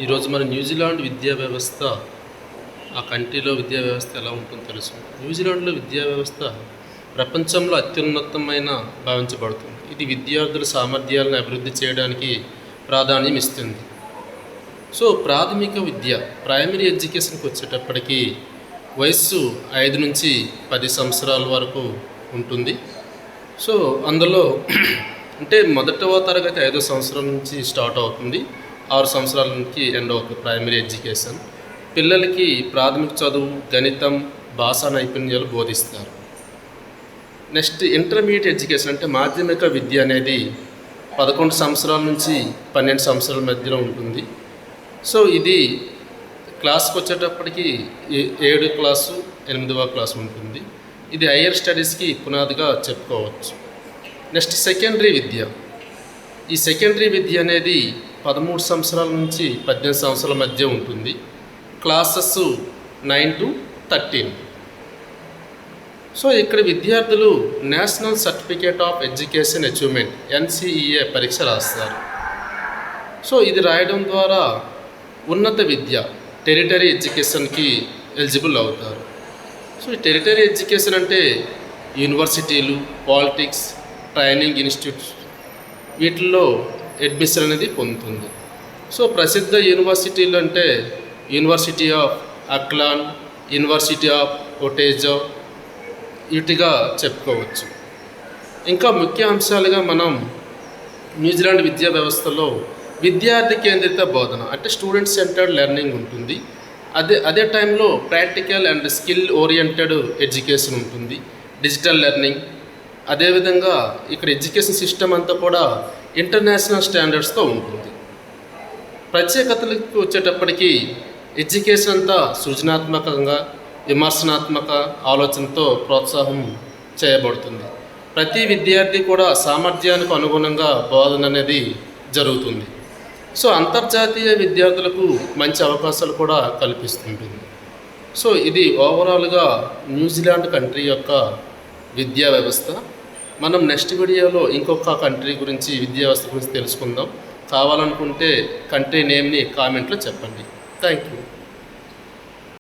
ఈరోజు మన న్యూజిలాండ్ విద్యా వ్యవస్థ ఆ కంట్రీలో విద్యా వ్యవస్థ ఎలా ఉంటుందో తెలుసు. న్యూజిలాండ్లో విద్యా వ్యవస్థ ప్రపంచంలో అత్యున్నతమైన భావించబడుతుంది. ఇది విద్యార్థుల సామర్థ్యాలను అభివృద్ధి చేయడానికి ప్రాధాన్యం ఇస్తుంది. సో ప్రాథమిక విద్య ప్రైమరీ ఎడ్యుకేషన్కి వచ్చేటప్పటికి వయస్సు 5 నుంచి 10 సంవత్సరాల వరకు ఉంటుంది. సో అందులో అంటే మొదటవ తరగతి 5వ సంవత్సరం నుంచి స్టార్ట్ అవుతుంది, 6 సంవత్సరాల నుంచి ఎండ్ అవుతుంది ప్రైమరీ ఎడ్యుకేషన్. పిల్లలకి ప్రాథమిక చదువు, గణితం, భాషా నైపుణ్యాలు బోధిస్తారు. నెక్స్ట్ ఇంటర్మీడియట్ ఎడ్యుకేషన్ అంటే మాధ్యమిక విద్య అనేది 11 సంవత్సరాల నుంచి 12 సంవత్సరాల మధ్యలో ఉంటుంది. సో ఇది క్లాస్కి వచ్చేటప్పటికి 7వ క్లాసు 8వ క్లాసు ఉంటుంది. ఇది హైయర్ స్టడీస్కి పునాదిగా చెప్పుకోవచ్చు. నెక్స్ట్ సెకండరీ విద్య. ఈ సెకండరీ విద్య అనేది 13 సంవత్సరాల నుంచి 18 సంవత్సరాల మధ్య ఉంటుంది. Classes 9 to 13. సో ఇక్కడ విద్యార్థులు national certificate of education achievement NCEA పరీక్ష రాస్తారు. సో ఇది రాయడం ద్వారా ఉన్నత విద్య టెరిటరీ ఎడ్యుకేషన్కి ఎలిజిబుల్ అవుతారు. సో ఈ టెరిటరీ ఎడ్యుకేషన్ అంటే యూనివర్సిటీలు, పాలిటిక్స్, ట్రైనింగ్ ఇన్స్టిట్యూట్స్ వీటిల్లో అడ్మిషన్ అనేది పొందుతుంది. సో ప్రసిద్ధ యూనివర్సిటీలు అంటే university of Auckland, university of Otago వీటిగా చెప్పుకోవచ్చు. ఇంకా ముఖ్య అంశాలుగా మనం న్యూజిలాండ్ విద్యా వ్యవస్థలో విద్యార్థి కేంద్రిత బోధన అంటే స్టూడెంట్ సెంటర్డ్ లెర్నింగ్ ఉంటుంది. అదే టైంలో practical and skill oriented education ఉంటుంది, డిజిటల్ లెర్నింగ్. అదేవిధంగా ఇక్కడ ఎడ్యుకేషన్ సిస్టమ్ అంతా కూడా ఇంటర్నేషనల్ స్టాండర్డ్స్తో ఉంటుంది. ప్రత్యేకతలకు వచ్చేటప్పటికి ఎడ్యుకేషన్ అంతా సృజనాత్మకంగా, విమర్శనాత్మక ఆలోచనతో ప్రోత్సాహం చేయబడుతుంది. ప్రతి విద్యార్థి కూడా సామర్థ్యానికి అనుగుణంగా బోధన అనేది జరుగుతుంది. సో అంతర్జాతీయ విద్యార్థులకు మంచి అవకాశాలు కూడా కల్పిస్తుంటుంది. సో ఇది ఓవరాల్గా న్యూజిలాండ్ కంట్రీ యొక్క విద్యా వ్యవస్థ. మనం నెక్స్ట్ వీడియోలో ఇంకొక కంట్రీ గురించి విద్యా వ్యవస్థ గురించి తెలుసుకుందాం. కావాలనుకుంటే కంట్రీ నేమ్ని కామెంట్లో చెప్పండి. Thank you.